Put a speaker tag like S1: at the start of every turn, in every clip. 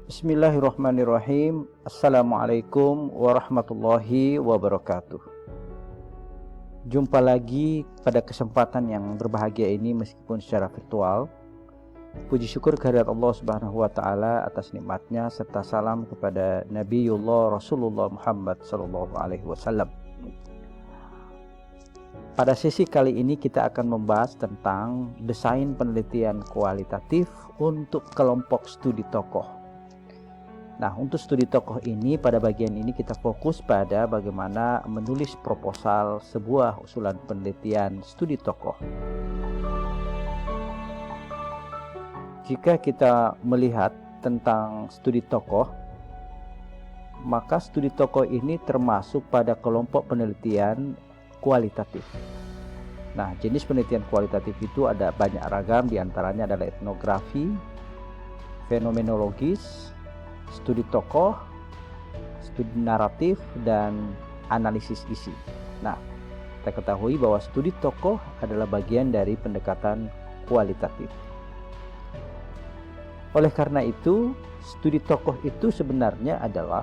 S1: Bismillahirrahmanirrahim. Assalamualaikum warahmatullahi wabarakatuh. Jumpa lagi pada kesempatan yang berbahagia ini meskipun secara virtual. Puji syukur kehadirat Allah Subhanahu wa taala atas nikmatnya serta salam kepada Nabiullah Rasulullah Muhammad sallallahu alaihi wasallam. Pada sesi kali ini kita akan membahas tentang desain penelitian kualitatif untuk kelompok studi tokoh. Nah, untuk studi tokoh ini, pada bagian ini kita fokus pada bagaimana menulis proposal sebuah usulan penelitian studi tokoh. Jika kita melihat tentang studi tokoh, maka studi tokoh ini termasuk pada kelompok penelitian kualitatif. Nah, jenis penelitian kualitatif itu ada banyak ragam, diantaranya adalah etnografi, fenomenologis, studi tokoh, studi naratif, dan analisis isi. Nah, kita ketahui bahwa studi tokoh adalah bagian dari pendekatan kualitatif. Oleh karena itu, studi tokoh itu sebenarnya adalah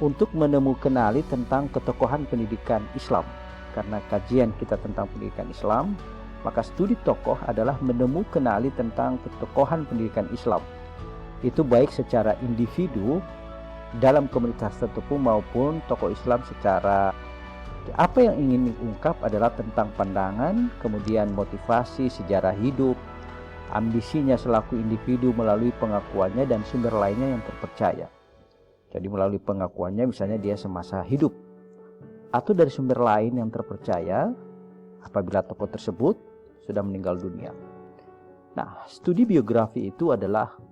S1: untuk menemukan tentang ketokohan pendidikan Islam. Karena kajian kita tentang pendidikan Islam, maka studi tokoh adalah menemukan tentang ketokohan pendidikan Islam. Itu baik secara individu dalam komunitas tertentu maupun tokoh Islam secara apa yang ingin diungkap adalah tentang pandangan, kemudian motivasi, sejarah hidup, ambisinya selaku individu melalui pengakuannya dan sumber lainnya yang terpercaya. Jadi melalui pengakuannya misalnya dia semasa hidup atau dari sumber lain yang terpercaya apabila tokoh tersebut sudah meninggal dunia. Nah, studi biografi itu adalah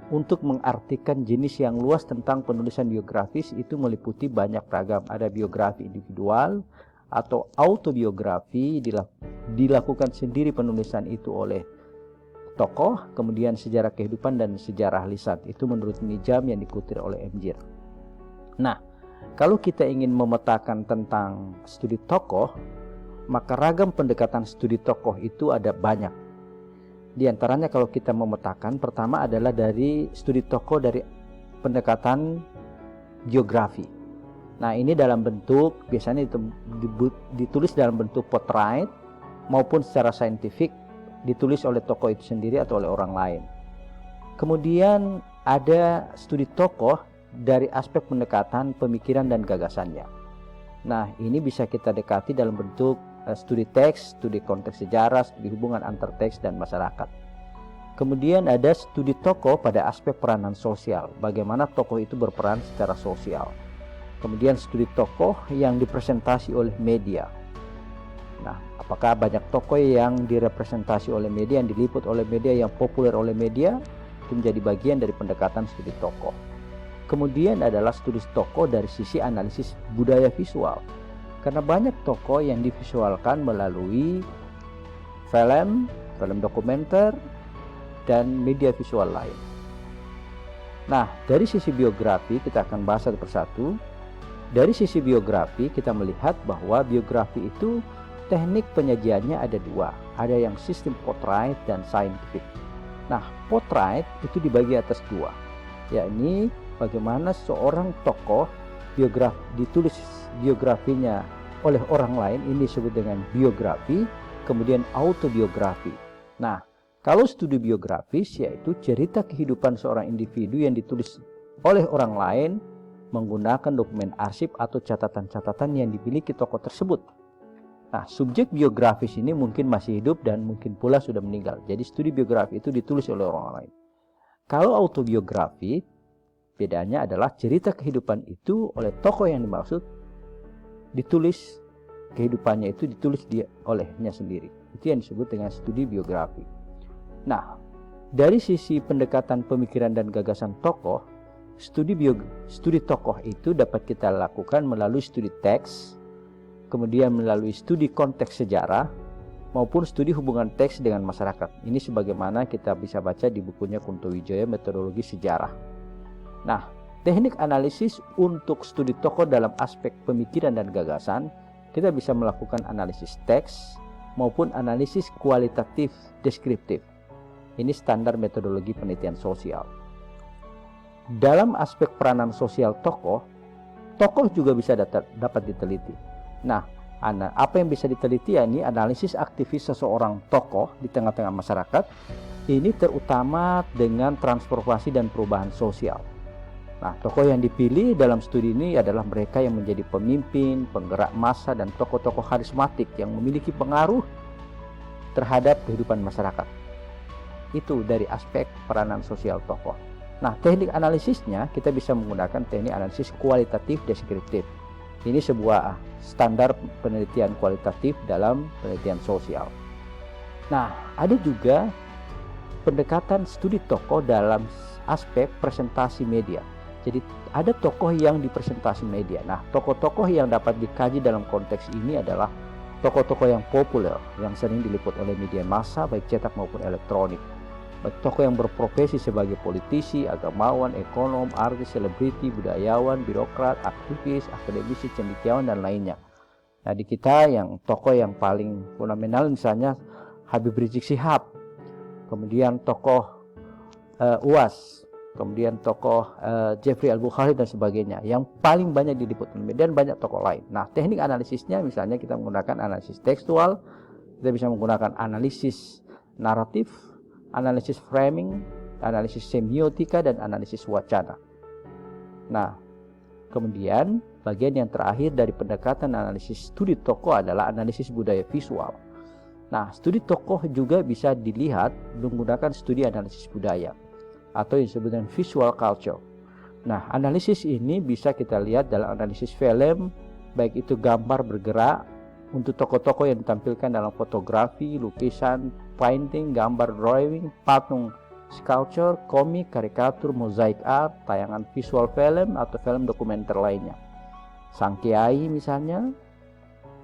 S1: untuk mengartikan jenis yang luas tentang penulisan biografis. Itu meliputi banyak ragam. Ada biografi individual atau autobiografi, dilakukan sendiri penulisan itu oleh tokoh, kemudian sejarah kehidupan dan sejarah lisan. Itu menurut Nijam yang dikutip oleh Emjir. Nah, kalau kita ingin memetakan tentang studi tokoh, maka ragam pendekatan studi tokoh itu ada banyak. Di antaranya kalau kita memetakan, pertama adalah dari studi tokoh dari pendekatan geografi. Nah, ini dalam bentuk, biasanya ditulis dalam bentuk portrait maupun secara saintifik, ditulis oleh tokoh itu sendiri atau oleh orang lain. Kemudian ada studi tokoh dari aspek pendekatan pemikiran dan gagasannya. Nah, ini bisa kita dekati dalam bentuk studi teks, studi konteks sejarah, studi hubungan antar teks dan masyarakat. Kemudian ada studi tokoh pada aspek peranan sosial, bagaimana tokoh itu berperan secara sosial. Kemudian studi tokoh yang dipresentasi oleh media. Nah, apakah banyak tokoh yang direpresentasi oleh media, yang diliput oleh media, yang populer oleh media? Itu menjadi bagian dari pendekatan studi tokoh. Kemudian adalah studi tokoh dari sisi analisis budaya visual. Karena banyak tokoh yang divisualkan melalui film dokumenter, dan media visual lain. Nah, dari sisi biografi kita akan bahas satu persatu. Dari sisi biografi kita melihat bahwa biografi itu teknik penyajiannya ada dua. Ada yang sistem portrait dan scientific. Nah, portrait itu dibagi atas dua, yakni bagaimana seorang tokoh ditulis biografinya oleh orang lain, ini disebut dengan biografi. Kemudian autobiografi. Nah, kalau studi biografis yaitu cerita kehidupan seorang individu yang ditulis oleh orang lain menggunakan dokumen arsip atau catatan-catatan yang dimiliki tokoh tersebut. Nah, subjek biografis ini mungkin masih hidup dan mungkin pula sudah meninggal. Jadi studi biografi itu ditulis oleh orang lain. Kalau autobiografi, bedanya adalah cerita kehidupan itu oleh tokoh yang dimaksud, ditulis kehidupannya itu ditulis olehnya sendiri. Itu yang disebut dengan studi biografi. Nah, dari sisi pendekatan pemikiran dan gagasan tokoh, studi tokoh itu dapat kita lakukan melalui studi teks, kemudian melalui studi konteks sejarah, maupun studi hubungan teks dengan masyarakat. Ini sebagaimana kita bisa baca di bukunya Kunto Wijaya, Metodologi Sejarah. Nah, teknik analisis untuk studi tokoh dalam aspek pemikiran dan gagasan, kita bisa melakukan analisis teks maupun analisis kualitatif deskriptif. Ini standar metodologi penelitian sosial. dalam aspek peranan sosial tokoh juga bisa dapat diteliti. Nah, apa yang bisa diteliti ini analisis aktivis seseorang tokoh di tengah-tengah masyarakat. Ini terutama dengan transformasi dan perubahan sosial. Nah, tokoh yang dipilih dalam studi ini adalah mereka yang menjadi pemimpin, penggerak massa, dan tokoh-tokoh karismatik yang memiliki pengaruh terhadap kehidupan masyarakat. Itu dari aspek peranan sosial tokoh. Nah, teknik analisisnya kita bisa menggunakan teknik analisis kualitatif deskriptif. Ini sebuah standar penelitian kualitatif dalam penelitian sosial. Nah, ada juga pendekatan studi tokoh dalam aspek presentasi media. Jadi ada tokoh yang dipresentasi media. Nah, tokoh-tokoh yang dapat dikaji dalam konteks ini adalah tokoh-tokoh yang populer, yang sering diliput oleh media massa, baik cetak maupun elektronik. Baik tokoh yang berprofesi sebagai politisi, agamawan, ekonom, artis, selebriti, budayawan, birokrat, aktivis, akademisi, cendekiawan, dan lainnya. Nah, di kita yang tokoh yang paling fundamental misalnya Habib Rizik Syihab, kemudian tokoh UAS, kemudian tokoh Jeffrey Al-Bukhari dan sebagainya, yang paling banyak diliput media, dan banyak tokoh lain. Nah, teknik analisisnya misalnya kita menggunakan analisis tekstual, kita bisa menggunakan analisis naratif, analisis framing, analisis semiotika, dan analisis wacana. Nah, kemudian bagian yang terakhir dari pendekatan analisis studi tokoh adalah analisis budaya visual. Nah, studi tokoh juga bisa dilihat menggunakan studi analisis budaya atau yang disebut dengan visual culture. Nah, analisis ini bisa kita lihat dalam analisis film, baik itu gambar bergerak untuk tokoh-tokoh yang ditampilkan dalam fotografi, lukisan, painting, gambar drawing, patung, sculpture, komik, karikatur, mozaik art, tayangan visual film atau film dokumenter lainnya. Sang kiai misalnya,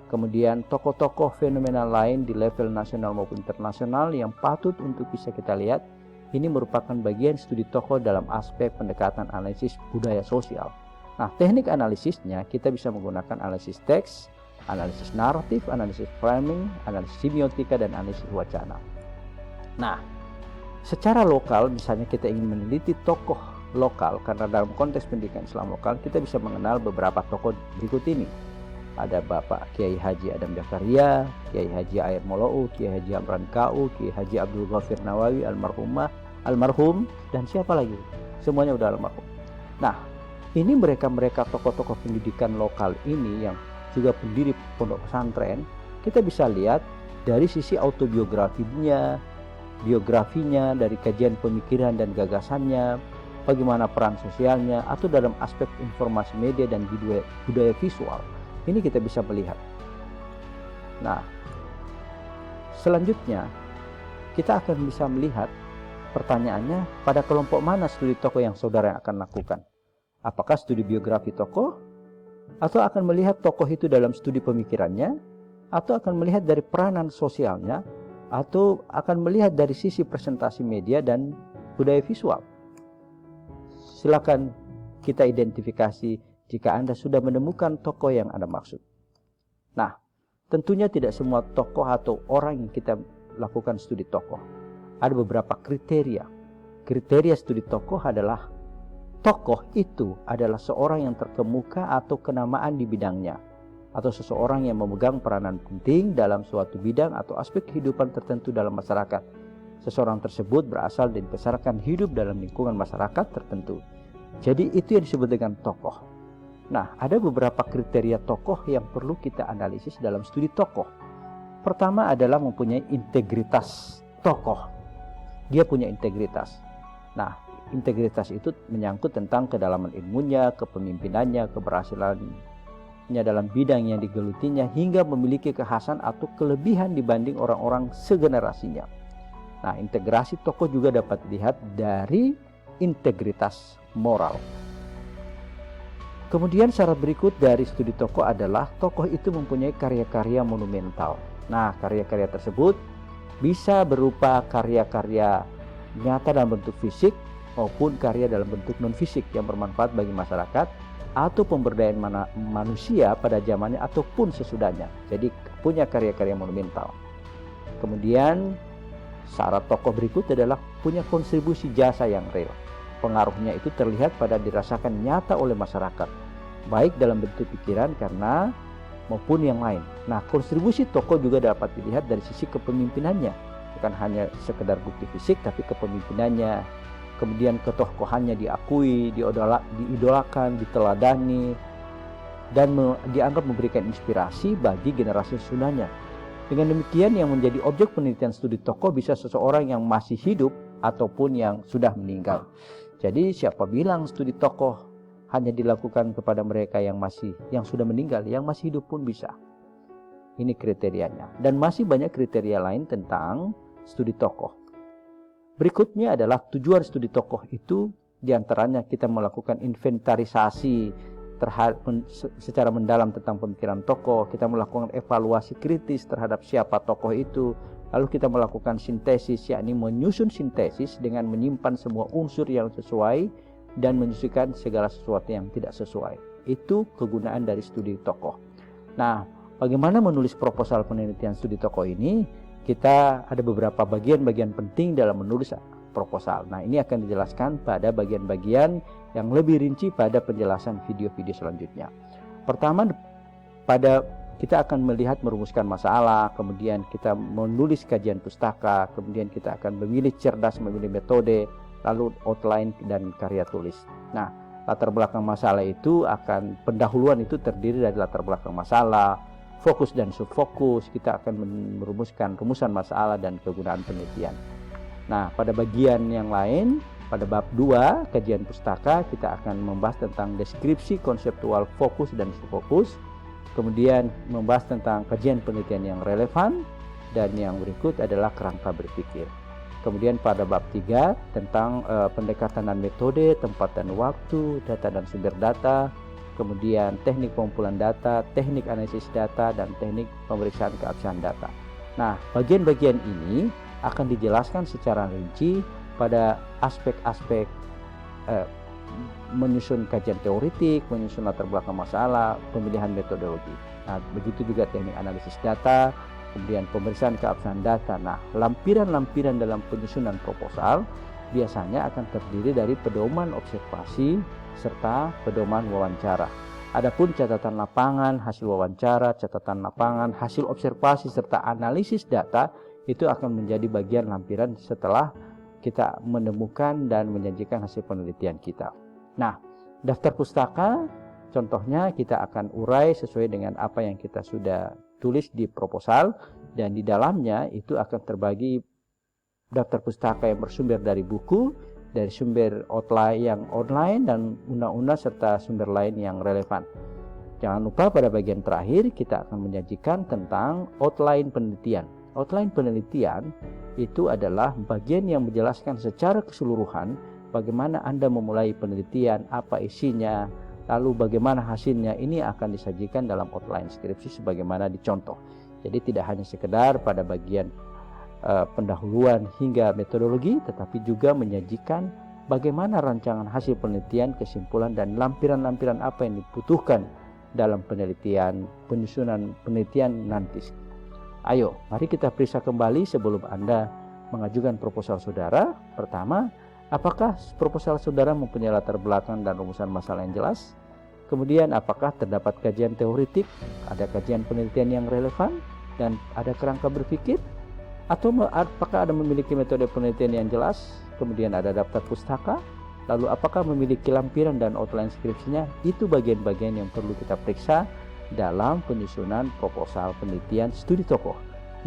S1: kemudian tokoh-tokoh fenomenal lain di level nasional maupun internasional yang patut untuk bisa kita lihat. Ini merupakan bagian studi tokoh dalam aspek pendekatan analisis budaya sosial. Nah, teknik analisisnya kita bisa menggunakan analisis teks, analisis naratif, analisis framing, analisis semiotika, dan analisis wacana. Nah, secara lokal misalnya kita ingin meneliti tokoh lokal, karena dalam konteks pendidikan Islam lokal kita bisa mengenal beberapa tokoh berikut ini. Ada Bapak Kiai Haji Adam Jakaria, Kiai Haji Ayer Molo'u, Kiai Haji Amran Ka'u, Kiai Haji Abdul Ghafir Nawawi, almarhum, dan siapa lagi? Semuanya udah almarhum. Nah, ini mereka tokoh-tokoh pendidikan lokal ini yang juga pendiri pondok pesantren, kita bisa lihat dari sisi autobiografinya, biografinya, dari kajian pemikiran dan gagasannya, bagaimana peran sosialnya, atau dalam aspek informasi media dan budaya visual. Ini kita bisa melihat. Nah, selanjutnya kita akan bisa melihat pertanyaannya, pada kelompok mana studi tokoh yang saudara akan lakukan? Apakah studi biografi tokoh, atau akan melihat tokoh itu dalam studi pemikirannya, atau akan melihat dari peranan sosialnya, atau akan melihat dari sisi presentasi media dan budaya visual? Silakan kita identifikasi jika Anda sudah menemukan tokoh yang Anda maksud. Nah, tentunya tidak semua tokoh atau orang yang kita lakukan studi tokoh. Ada beberapa kriteria. Kriteria studi tokoh adalah tokoh itu adalah seorang yang terkemuka atau kenamaan di bidangnya, atau seseorang yang memegang peranan penting dalam suatu bidang atau aspek kehidupan tertentu dalam masyarakat. Seseorang tersebut berasal dan dibesarkan hidup dalam lingkungan masyarakat tertentu. Jadi itu yang disebut dengan tokoh. Nah, ada beberapa kriteria tokoh yang perlu kita analisis dalam studi tokoh. Pertama adalah mempunyai integritas tokoh. Dia punya integritas. Nah, integritas itu menyangkut tentang kedalaman ilmunya, kepemimpinannya, keberhasilannya dalam bidang yang digelutinya, hingga memiliki kekhasan atau kelebihan dibanding orang-orang segenerasinya. Nah, integrasi tokoh juga dapat dilihat dari integritas moral. Kemudian syarat berikut dari studi tokoh adalah tokoh itu mempunyai karya-karya monumental. Nah, karya-karya tersebut bisa berupa karya-karya nyata dalam bentuk fisik maupun karya dalam bentuk non-fisik yang bermanfaat bagi masyarakat atau pemberdayaan manusia pada zamannya ataupun sesudahnya. Jadi punya karya-karya monumental. Kemudian syarat tokoh berikut adalah punya kontribusi jasa yang real. pengaruhnya itu terlihat pada dirasakan nyata oleh masyarakat, baik dalam bentuk pikiran karena maupun yang lain. Nah, kontribusi tokoh juga dapat dilihat dari sisi kepemimpinannya, bukan hanya sekedar bukti fisik tapi kepemimpinannya, kemudian ketokohannya diakui, diidolakan, diteladani, dan dianggap memberikan inspirasi bagi generasi sesudahnya. Dengan demikian, yang menjadi objek penelitian studi tokoh bisa seseorang yang masih hidup ataupun yang sudah meninggal. Jadi siapa bilang studi tokoh hanya dilakukan kepada mereka yang sudah meninggal, yang masih hidup pun bisa. Ini kriterianya. Dan masih banyak kriteria lain tentang studi tokoh. Berikutnya adalah tujuan studi tokoh itu, diantaranya kita melakukan inventarisasi secara mendalam tentang pemikiran tokoh, kita melakukan evaluasi kritis terhadap siapa tokoh itu, lalu kita melakukan sintesis, yakni menyusun sintesis dengan menyimpan semua unsur yang sesuai dan menyisihkan segala sesuatu yang tidak sesuai. Itu kegunaan dari studi tokoh. Nah, bagaimana menulis proposal penelitian studi tokoh ini? Kita ada beberapa bagian-bagian penting dalam menulis proposal. Nah, ini akan dijelaskan pada bagian-bagian yang lebih rinci pada penjelasan video-video selanjutnya. Pertama, kita akan melihat merumuskan masalah, kemudian kita menulis kajian pustaka, kemudian kita akan memilih cerdas, memilih metode, lalu outline dan karya tulis. Nah, latar belakang masalah itu pendahuluan itu terdiri dari latar belakang masalah, fokus dan subfokus. Kita akan merumuskan rumusan masalah dan kegunaan penelitian. Nah, pada bagian yang lain, pada bab 2, kajian pustaka, kita akan membahas tentang deskripsi konseptual fokus dan subfokus. Kemudian membahas tentang kajian penelitian yang relevan, dan yang berikut adalah kerangka berpikir. Kemudian pada bab 3 tentang pendekatan dan metode, tempat dan waktu, data dan sumber data, kemudian teknik pengumpulan data, teknik analisis data, dan teknik pemeriksaan keabsahan data. Nah, bagian-bagian ini akan dijelaskan secara rinci pada aspek-aspek menyusun kajian teoritik, menyusun latar belakang masalah, pemilihan metodologi. Nah, begitu juga teknik analisis data, kemudian pemeriksaan keabsahan data. Nah, lampiran-lampiran dalam penyusunan proposal biasanya akan terdiri dari pedoman observasi serta pedoman wawancara. Adapun catatan lapangan, hasil wawancara, catatan lapangan, hasil observasi serta analisis data itu akan menjadi bagian lampiran setelah kita menemukan dan menyajikan hasil penelitian kita. Nah, daftar pustaka contohnya kita akan urai sesuai dengan apa yang kita sudah tulis di proposal, dan di dalamnya itu akan terbagi daftar pustaka yang bersumber dari buku, dari sumber outline yang online dan undang-undang serta sumber lain yang relevan. Jangan lupa pada bagian terakhir kita akan menyajikan tentang outline penelitian. Outline penelitian itu adalah bagian yang menjelaskan secara keseluruhan bagaimana Anda memulai penelitian, apa isinya, lalu bagaimana hasilnya. Ini akan disajikan dalam outline skripsi sebagaimana dicontoh. Jadi tidak hanya sekedar pada bagian pendahuluan hingga metodologi, tetapi juga menyajikan bagaimana rancangan hasil penelitian, kesimpulan, dan lampiran-lampiran apa yang dibutuhkan dalam penelitian, penyusunan penelitian nanti. Ayo, mari kita periksa kembali sebelum Anda mengajukan proposal saudara. Pertama, apakah proposal saudara mempunyai latar belakang dan rumusan masalah yang jelas? Kemudian, apakah terdapat kajian teoritik, ada kajian penelitian yang relevan, dan ada kerangka berpikir? Atau apakah ada memiliki metode penelitian yang jelas? Kemudian ada daftar pustaka? Lalu apakah memiliki lampiran dan outline skripsinya? Itu bagian-bagian yang perlu kita periksa dalam penyusunan proposal penelitian studi tokoh.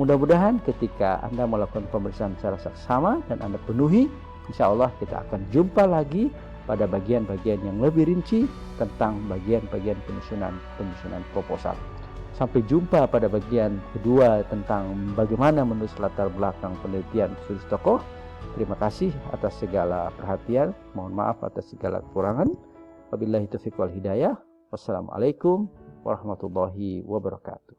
S1: Mudah-mudahan ketika Anda melakukan pemeriksaan secara saksama dan Anda penuhi, insya Allah kita akan jumpa lagi pada bagian-bagian yang lebih rinci tentang bagian-bagian penyusunan proposal. Sampai jumpa pada bagian kedua tentang bagaimana menulis latar belakang penelitian studi tokoh. Terima kasih atas segala perhatian. Mohon maaf atas segala kekurangan. Wabillahi taufiq wal hidayah. Wassalamualaikum warahmatullahi wabarakatuh.